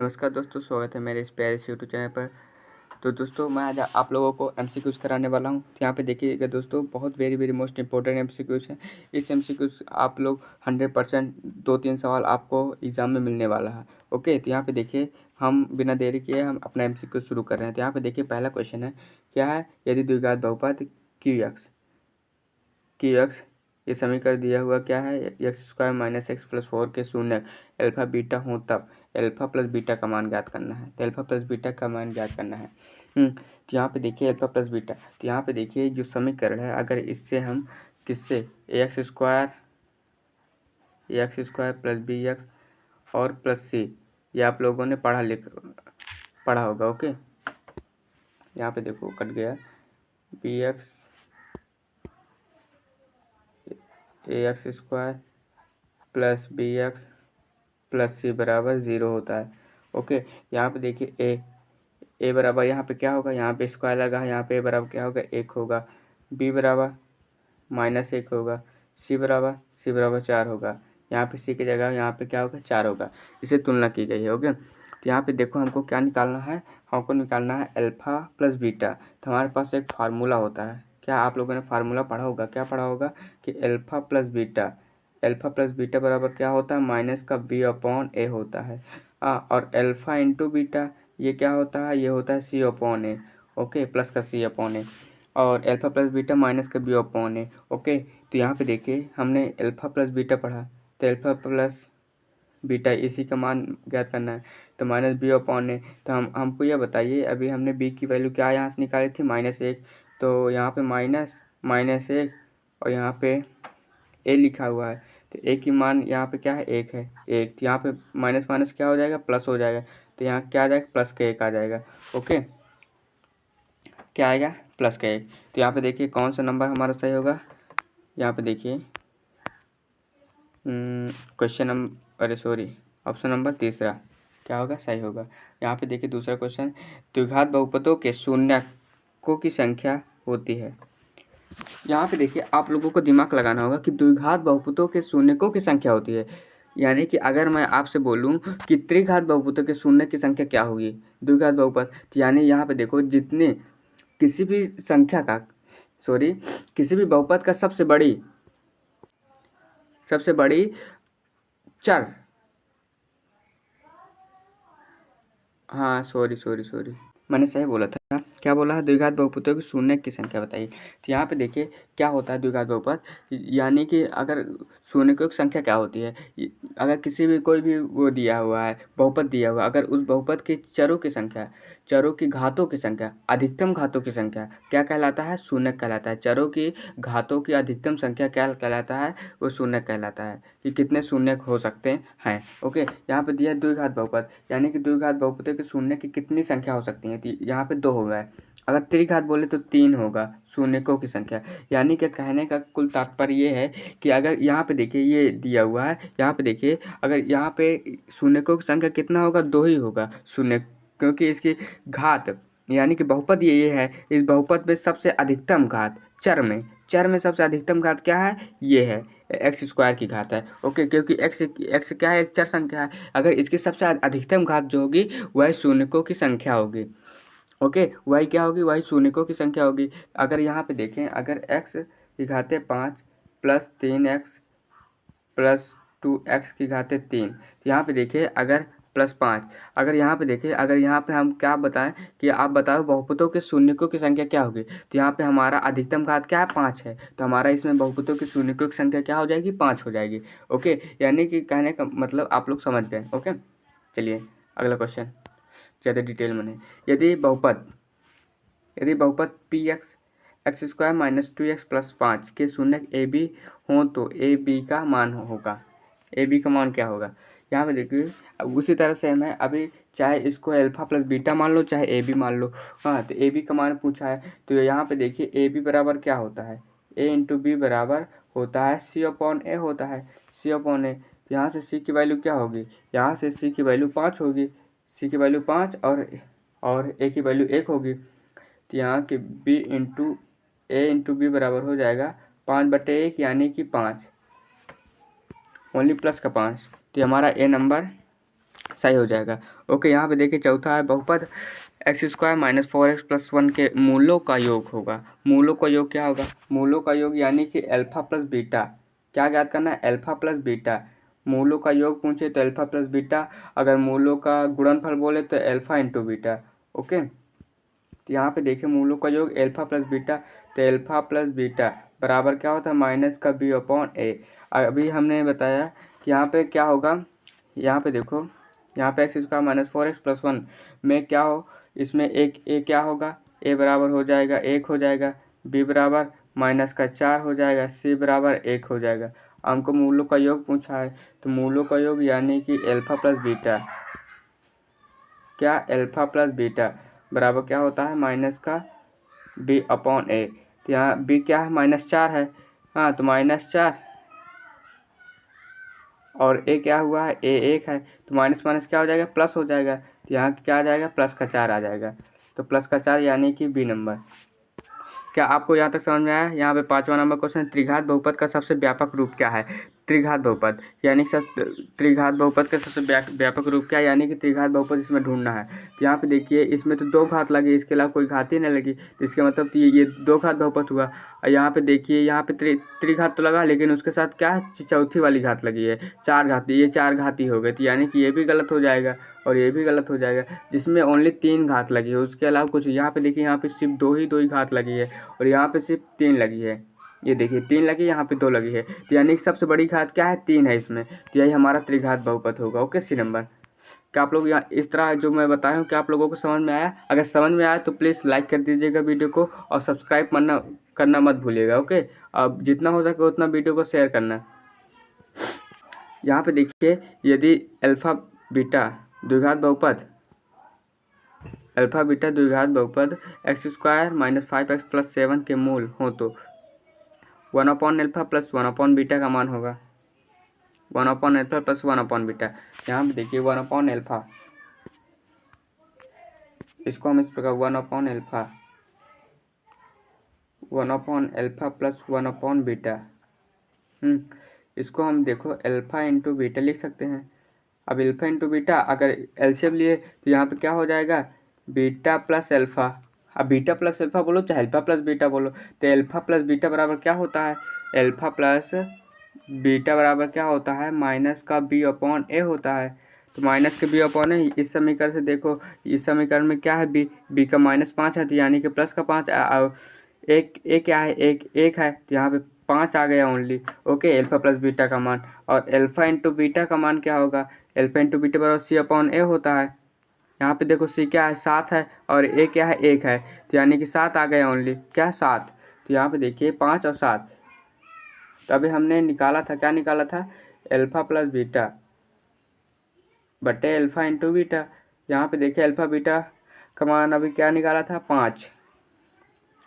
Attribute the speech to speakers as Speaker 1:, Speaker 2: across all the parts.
Speaker 1: नमस्कार दोस्तों, स्वागत है मेरे इस प्यारे से यूट्यूब चैनल पर। तो दोस्तों, मैं आज आप लोगों को एमसीक्यूज़ कराने वाला हूं। तो यहाँ पे देखिएगा दोस्तों, बहुत वेरी मोस्ट इंपॉर्टेंट एमसीक्यूज़ है। इस एमसीक्यूज़ आप लोग 100% 2-3 सवाल आपको एग्ज़ाम में मिलने वाला है। ओके, तो यहाँ पे देखिए, हम बिना देरी किए हम अपना एमसीक्यू शुरू कर रहे हैं। तो यहाँ पे देखिए, पहला क्वेश्चन है, क्या है? यदि द्विघात बहुपद क्यू एक्स ये समीकरण दिया हुआ क्या है? x² - x+4 के शून्य अल्फा बीटा हो तब अल्फा प्लस बीटा का मान ज्ञात करना है। तो अल्फा प्लस बीटा का मान ज्ञात करना है। तो यहाँ पे देखिए अल्फा प्लस बीटा, तो यहाँ पे देखिए जो समीकरण है, अगर इससे हम किससे A X square plus B X और प्लस सी, ये आप लोगों ने पढ़ा होगा। ओके, यहाँ पे देखो कट गया, B X A X square plus B X plus C बराबर 0 होता है। ओके, यहाँ पे देखिए ए बराबर यहाँ पे क्या होगा, यहाँ पे स्क्वायर लगा है, यहाँ पे ए बराबर क्या होगा, 1 होगा, बी बराबर -1 होगा, सी बराबर 4 होगा। यहाँ पे सी की जगह यहाँ पे क्या होगा, 4 होगा। इसे तुलना की गई है। ओके, तो यहाँ पे देखो हमको क्या निकालना है, हमको निकालना है अल्फा प्लस बीटा। तो हमारे पास एक फार्मूला होता है, क्या आप लोगों ने फार्मूला पढ़ा होगा? क्या पढ़ा होगा कि अल्फा प्लस बीटा बराबर क्या होता है, माइनस का b/a होता है। और अल्फा इंटू बीटा ये क्या होता है, ये होता है c/a। ओके, प्लस का c/a, और अल्फा प्लस बीटा माइनस का b/a। ओके, तो यहाँ पे देखिए हमने अल्फा प्लस बीटा पढ़ा, तो अल्फा प्लस बीटा इसी का मान ज्ञात करना है, तो -b/a। तो हमको यह बताइए, अभी हमने b की वैल्यू क्या यहाँ से निकाली थी, -1। तो यहाँ पे -1 और यहाँ पे a लिखा हुआ है, तो a की मान यहाँ पे क्या है, 1 है। 1 तो यहाँ पे माइनस माइनस क्या हो जाएगा, प्लस हो जाएगा। तो यहाँ क्या आ जाएगा, प्लस का 1 आ जाएगा। ओके, क्या आएगा, प्लस का 1। तो यहाँ पे देखिए कौन सा नंबर हमारा सही होगा। यहाँ पे देखिए ऑप्शन नंबर तीसरा क्या होगा, सही होगा। यहाँ पे देखिए दूसरा क्वेश्चन, द्विघात बहुपदों के शून्यकों की संख्या होती है। यहाँ पे देखिए आप लोगों को दिमाग लगाना होगा कि द्विघात बहुपदों के शून्यकों की संख्या होती है। यानी कि अगर मैं आपसे बोलूँ कि त्रिघात बहुपदों के शून्य की संख्या क्या होगी, द्विघात बहुपद, तो यानी यहाँ पे देखो जितने किसी भी बहुपद का सबसे बड़ी चर, हाँ सॉरी मैंने सही बोला था। क्या बोला है, द्विघात बहुपदों की शून्य की संख्या बताइए। तो यहाँ पे देखिए क्या होता है द्विघात बहुपद, यानी कि अगर शून्यकों की संख्या क्या होती है, अगर किसी भी कोई भी वो दिया हुआ है, बहुपद दिया हुआ है, अगर उस बहुपद के चरों की घातों की संख्या, अधिकतम घातों की संख्या क्या कहलाता है, शून्य कहलाता है। चरों की घातों की अधिकतम संख्या क्या कहलाता है, वो शून्य कहलाता है, कि कितने शून्य हो सकते हैं। ओके, यहाँ पे दिया द्विघात बहुपद, यानी कि द्विघात बहुपदों के शून्य की कितनी संख्या हो सकती है, तो यहाँ पे 2 हो गए। अगर त्रिघात बोले तो 3 होगा शून्यकों की संख्या। यानी कि कहने का कुल तात्पर्य ये है कि अगर यहाँ पे देखिए ये दिया हुआ है, यहाँ पे देखिए अगर यहाँ पे शून्यकों की संख्या कितना होगा, 2 ही होगा शून्य, क्योंकि इसकी घात यानी कि बहुपद ये है, इस बहुपद में सबसे अधिकतम घात चर में सबसे अधिकतम घात क्या है, ये है x² की घात है। ओके, क्योंकि x क्या है, एक चर संख्या है। अगर इसकी सबसे अधिकतम घात जो होगी वह शून्यकों की संख्या होगी। ओके, वही क्या होगी, वही शून्यकों की संख्या होगी। अगर यहाँ पे देखें, अगर x की घातें 5 प्लस 3x प्लस 2x की घातें 3, तो यहाँ पे देखिए अगर +5, अगर यहाँ पे देखिए, अगर यहाँ पे हम क्या बताएं कि आप बताओ बहुपदों के शून्यकों की संख्या क्या होगी, तो यहाँ पे हमारा अधिकतम घात क्या है, 5 है, तो हमारा इसमें बहुपदों के शून्यकों की संख्या क्या हो जाएगी, 5 हो जाएगी। ओके, यानी कि कहने का मतलब आप लोग समझ गए। ओके, चलिए अगला क्वेश्चन ज़्यादा डिटेल में नहीं। यदि बहुपद पी एक्स x² - 2x + 5 के शून्य ए बी हों तो ए बी का मान होगा, ए बी का मान क्या होगा। यहाँ पे देखिए उसी तरह से मैं अभी चाहे इसको अल्फा प्लस बीटा मान लो, चाहे ए बी मान लो। हाँ, तो ए बी का मान पूछा है, तो यहाँ पे देखिए ए बी बराबर क्या होता है, ए इंटू बी बराबर होता है c/a होता है, c/a। यहाँ से c की वैल्यू क्या होगी, यहाँ से c की वैल्यू 5 होगी, c की वैल्यू 5 और a की वैल्यू 1 होगी। तो यहाँ के a इंटू बी बराबर हो जाएगा 5/1 यानी कि 5, ओनली प्लस का 5। तो हमारा ए नंबर सही हो जाएगा। ओके, यहाँ पे देखिए चौथा है बहुपद x² माइनस 4x प्लस 1 के मूलों का योग होगा। मूलों का योग क्या होगा? मूलों का योग यानी कि अल्फा प्लस बीटा। क्या ज्ञात करना है? Alpha plus beta. मूलों का योग पूछे तो अल्फा प्लस बीटा, अगर मूलों का गुणनफल बोले तो अल्फा इंटू बीटा। ओके, तो यहाँ पे देखिए मूलों का योग अल्फा प्लस बीटा, तो अल्फा प्लस बीटा बराबर क्या होता है? माइनस का b अपॉन ए। अभी हमने बताया कि यहाँ पे क्या होगा, यहाँ पे देखो, यहाँ पे x² माइनस 4x प्लस 1 में क्या हो, इसमें एक ए क्या होगा? a बराबर हो जाएगा 1 हो जाएगा, b बराबर माइनस का 4 हो जाएगा, c बराबर 1 हो जाएगा। हमको मूलों का योग पूछा है, तो मूलों का योग यानी कि अल्फा प्लस बीटा, क्या अल्फा प्लस बीटा बराबर क्या होता है? माइनस का b अपॉन ए। तो यहाँ b क्या है? -4 है। हाँ, तो -4 और a क्या हुआ है? a 1 है, तो माइनस माइनस क्या हो जाएगा? प्लस हो जाएगा। तो यहाँ क्या आ जाएगा? प्लस का 4 आ जाएगा। तो प्लस का 4 यानी कि b नंबर। क्या आपको यहाँ तक समझ में आया? यहाँ पे 5वां नंबर क्वेश्चन, त्रिघात बहुपद का सबसे व्यापक रूप क्या है? त्रिघात बहुपद यानी कि त्रिघात बहुपद का सबसे व्यापक रूप क्या है, यानी कि त्रिघात बहुपद इसमें ढूंढना है। तो यहाँ पे देखिए इसमें तो 2 घात लगी, इसके अलावा कोई घात ही नहीं लगी, तो इसके मतलब तो ये 2 घात बहुपद हुआ। और यहाँ पे देखिए यहाँ पे त्रिघात तो लगा, लेकिन उसके साथ क्या है? चौथी वाली घात लगी है, 4 घात, ये 4 घाती हो गई, तो यानी कि ये भी गलत हो जाएगा और ये भी गलत हो जाएगा, जिसमें ओनली 3 घात लगी है, उसके अलावा कुछ। यहाँ पे देखिए यहाँ पे सिर्फ दो ही घात लगी है और यहाँ पे सिर्फ 3 लगी है। ये देखिए 3 लगी, यहाँ पे 2 लगी है, तो यानी कि सबसे बड़ी घात क्या है? 3 है इसमें, तो यही हमारा त्रिघात बहुपद होगा। Okay, C number. क्या आप लोग यहाँ इस तरह जो मैं बताया हूँ, क्या आप लोगों को समझ में आया? अगर समझ में आया तो प्लीज़ लाइक कर दीजिएगा वीडियो को और सब्सक्राइब करना मत भूलिएगा। ओके, अब जितना हो सके उतना वीडियो को शेयर करना। यहाँ पे देखिए यदि अल्फा बीटा द्विघात बहुपद x² माइनस 5x प्लस 7 के मूल हो तो 1/अल्फा प्लस 1/बीटा का मान होगा। 1/अल्फा प्लस 1/बीटा। यहाँ पे देखिए 1/अल्फा, इसको हम इस प्रकार 1/अल्फा प्लस 1/बीटा, इसको हम देखो अल्फा इंटू बीटा लिख सकते हैं। अब अल्फा इंटू बीटा अगर एलसीएम लिए तो यहाँ पे क्या हो जाएगा? Beta plus alpha. अब बीटा प्लस अल्फा बोलो चाहे अल्फा प्लस बीटा बोलो, तो अल्फा प्लस बीटा बराबर क्या होता है? अल्फा प्लस बीटा बराबर क्या होता है? माइनस का b अपॉन ए होता है। तो माइनस के b अपॉन ए, इस समीकरण से देखो, इस समीकरण में क्या है? b का -5 है, तो यानी कि प्लस का 5, एक क्या है? एक है, तो यहाँ पे 5 आ गया only. Okay, alpha plus beta का मान, और अल्फा इंटू बीटा का मान क्या होगा? अल्फा इंटू बीटा बराबर c अपॉन ए होता है। यहाँ पे देखो c क्या है? 7 है, और a क्या है? 1 है, तो यानी कि 7 आ गया ओनली। क्या? 7। तो यहाँ पे देखिए 5 और 7, तो अभी हमने निकाला था, क्या निकाला था? अल्फा प्लस बीटा बटे अल्फा इंटू बीटा। यहाँ पे देखिए अल्फा बीटा का मान अभी क्या निकाला था? 5,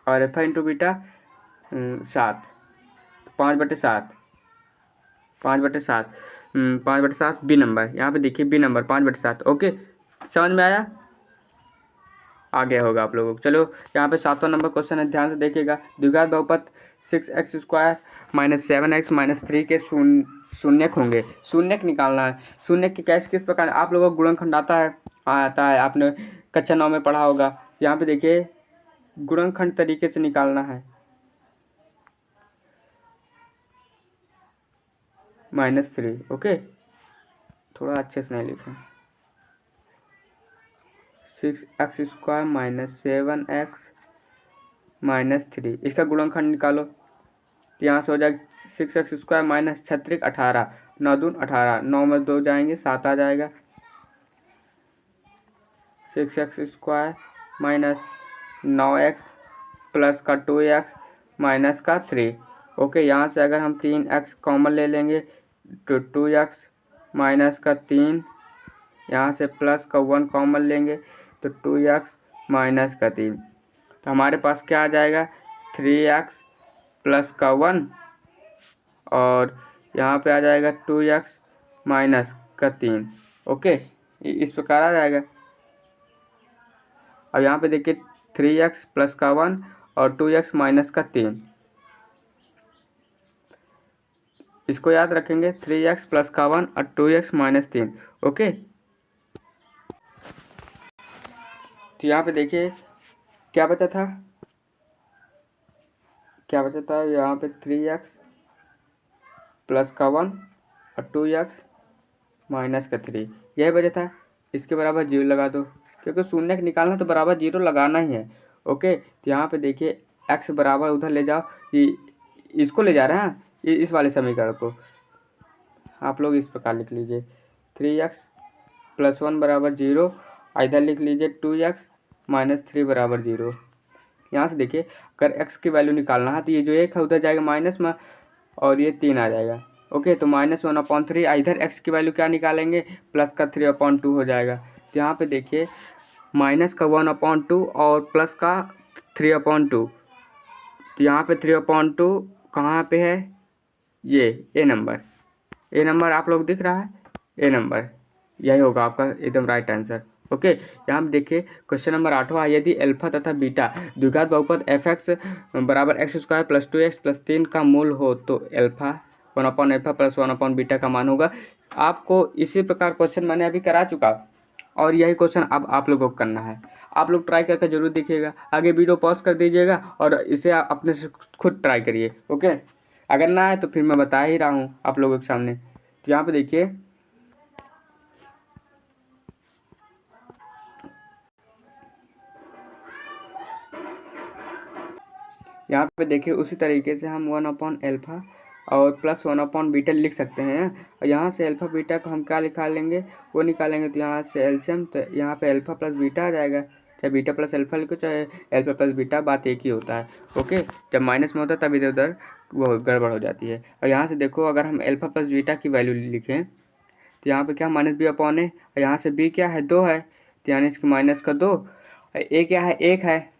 Speaker 1: और alpha into beta 7, 5/7, 5/7, 5/7 B number. यहाँ पे देखिए बी नंबर 5/7। ओके, समझ में आया? आ गया होगा आप लोगों को। चलो यहाँ पे 7वां नंबर क्वेश्चन है, ध्यान से देखिएगा। द्विघात बहुपद 6x² माइनस 7x माइनस 3 के शून्यक होंगे। शून्यक निकालना है। शून्यक की कैसे किस प्रकार? आप लोगों को गुणनखंड आता है? हाँ आता है, आपने कक्षा 9 में पढ़ा होगा। यहाँ पे देखिए गुणनखंड तरीके से निकालना है। -3। ओके, थोड़ा अच्छे से नहीं लिखा। 6x² माइनस 7x माइनस 3, इसका गुणनखंड निकालो। तो यहाँ से हो जाएगा 6x² माइनस 36 18, 9 दून 18, 9 में 2 जाएंगे 7 आ जाएगा। 6x² माइनस 9x प्लस का 2x माइनस का 3। ओके, यहाँ से अगर हम 3x कॉमन ले लेंगे तो 2x माइनस का 3, यहाँ से प्लस का 1 कॉमन लेंगे तो 2x माइनस का 3, तो हमारे पास क्या आ जाएगा? 3x प्लस का 1, और यहाँ पे आ जाएगा 2x माइनस का 3। ओके, इस प्रकार आ जाएगा। अब यहाँ पे देखिए 3x प्लस का 1 और 2x माइनस का 3, इसको याद रखेंगे, 3x प्लस का 1 और 2x माइनस 3। ओके, तो यहाँ पे देखिए क्या बचा था, यहाँ पे 3x प्लस का 1 और 2x माइनस का 3, यही बचा था। इसके बराबर 0 लगा दो, क्योंकि शून्य निकालना तो बराबर 0 लगाना ही है। ओके, तो यहाँ पे देखिए x बराबर उधर ले जाओ, इसको ले जा रहे हैं, इस वाले समीकरण को आप लोग इस प्रकार लिख लीजिए 3x प्लस 1 बराबर 0, इधर लिख लीजिए 2x माइनस 3 बराबर 0। यहाँ से देखिए अगर x की वैल्यू निकालना है तो ये जो 1 है उधर जाएगा माइनस में और ये 3 आ जाएगा। ओके, तो -1/3, इधर x की वैल्यू क्या निकालेंगे, प्लस का 3/2 हो जाएगा। तो यहाँ पे देखिए माइनस का 1/2 और प्लस का 3/2। तो यहाँ पे 3/2 कहाँ पे है, ये ए नंबर आप लोग दिख रहा है, ए नंबर यही होगा आपका एकदम राइट आंसर। ओके, यहाँ पे देखिए क्वेश्चन नंबर 8वां, यदि अल्फा तथा बीटा द्विघात बहुपद f(x) बराबर x² प्लस 2x प्लस 3 का मूल हो तो अल्फा 1/अल्फा प्लस 1/बीटा का मान होगा। आपको इसी प्रकार क्वेश्चन मैंने अभी करा चुका और यही क्वेश्चन अब आप लोगों को करना है। आप लोग ट्राई करके जरूर देखिएगा, आगे वीडियो पॉज कर दीजिएगा और इसे अपने से खुद ट्राई करिए। ओके, अगर ना है तो फिर मैं बता ही रहा हूँ आप लोगों के सामने। तो यहाँ पे देखिए उसी तरीके से हम 1/अल्फा और प्लस 1/बीटा लिख सकते हैं। और यहाँ से अल्फा बीटा को हम क्या निकालेंगे, वो निकालेंगे तो यहाँ से एलसीएम, तो यहाँ पे अल्फा प्लस बीटा आ जाएगा। चाहे बीटा प्लस अल्फा लिखो चाहे अल्फा प्लस बीटा, बात एक ही होता है। ओके, जब माइनस में होता है तब इधर उधर वो गड़बड़ हो जाती है। और यहाँ से देखो अगर हम अल्फा प्लस बीटा की वैल्यू लिखें तो यहाँ पे क्या -b/a, और यहाँ से b क्या है, 2 है, तो यानी इसकी माइनस का 2, a क्या है, 1 है,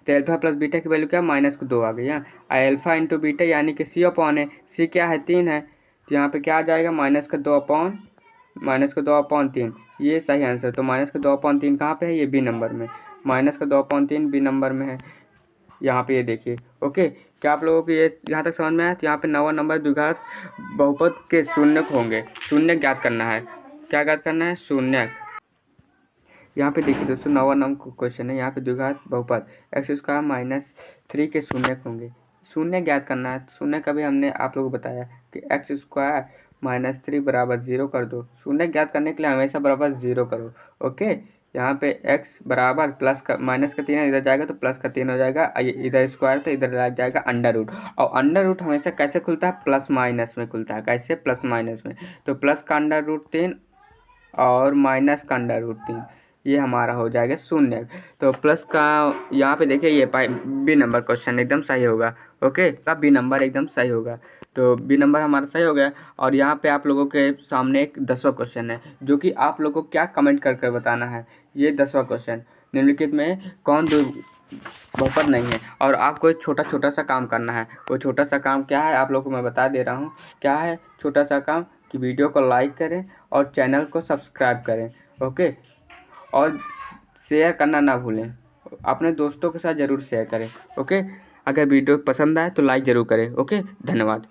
Speaker 1: तो अल्फा प्लस बीटा की वैल्यू क्या, -2 आ गई। यहाँ अल्फा इंटू बीटा यानी कि c/है, c क्या है, 3 है, तो यहाँ पे क्या आ जाएगा, -2/3। ये सही आंसर। तो -2/3 कहाँ पे है, ये बी नंबर में, -2/3 बी नंबर में है। यहाँ पे ये देखिए। ओके, क्या आप लोगों को ये यहाँ तक समझ में आया? तो यहाँ पे 9वां नंबर द्विघात बहुपद के शून्यक होंगे, शून्यक ज्ञात करना है। क्या ज्ञात करना है, शून्यक। यहाँ पे देखिए दोस्तों 9वां नंबर क्वेश्चन है, यहाँ पे द्विघात बहुपद x² माइनस 3 के शून्यक होंगे, शून्य ज्ञात करना है। शून्य का भी हमने आप लोगों को बताया कि x² माइनस 3 बराबर 0 कर दो। शून्य ज्ञात करने के लिए हमेशा बराबर 0 करो। ओके, यहाँ पे x बराबर प्लस का माइनस का 3 इधर जाएगा तो प्लस का 3 हो जाएगा, इधर स्क्वायर तो इधर लग जाएगा अंडर रूट। और अंडर रूट हमेशा कैसे खुलता है, प्लस माइनस में खुलता है। कैसे, प्लस माइनस में। तो प्लस का अंडर रूट 3 और माइनस का अंडर रूट 3, ये हमारा हो जाएगा शून्य। तो प्लस का यहाँ पे देखिए ये बी नंबर क्वेश्चन एकदम सही होगा। ओके, का बी नंबर एकदम सही होगा। तो बी नंबर हमारा सही हो गया। और यहाँ पे आप लोगों के सामने एक 10वां क्वेश्चन है, जो कि आप लोगों को क्या कमेंट कर बताना है। ये 10वां क्वेश्चन, निम्नलिखित में कौन दो बहुपद नहीं है, और आपको एक छोटा सा काम करना है। वो छोटा सा काम क्या है आप लोगों को मैं बता दे रहा हूँ। क्या है छोटा सा काम, कि वीडियो को लाइक करें और चैनल को सब्सक्राइब करें। ओके, और शेयर करना ना भूलें, अपने दोस्तों के साथ ज़रूर शेयर करें। ओके, अगर वीडियो पसंद आए तो लाइक ज़रूर करें। ओके, धन्यवाद।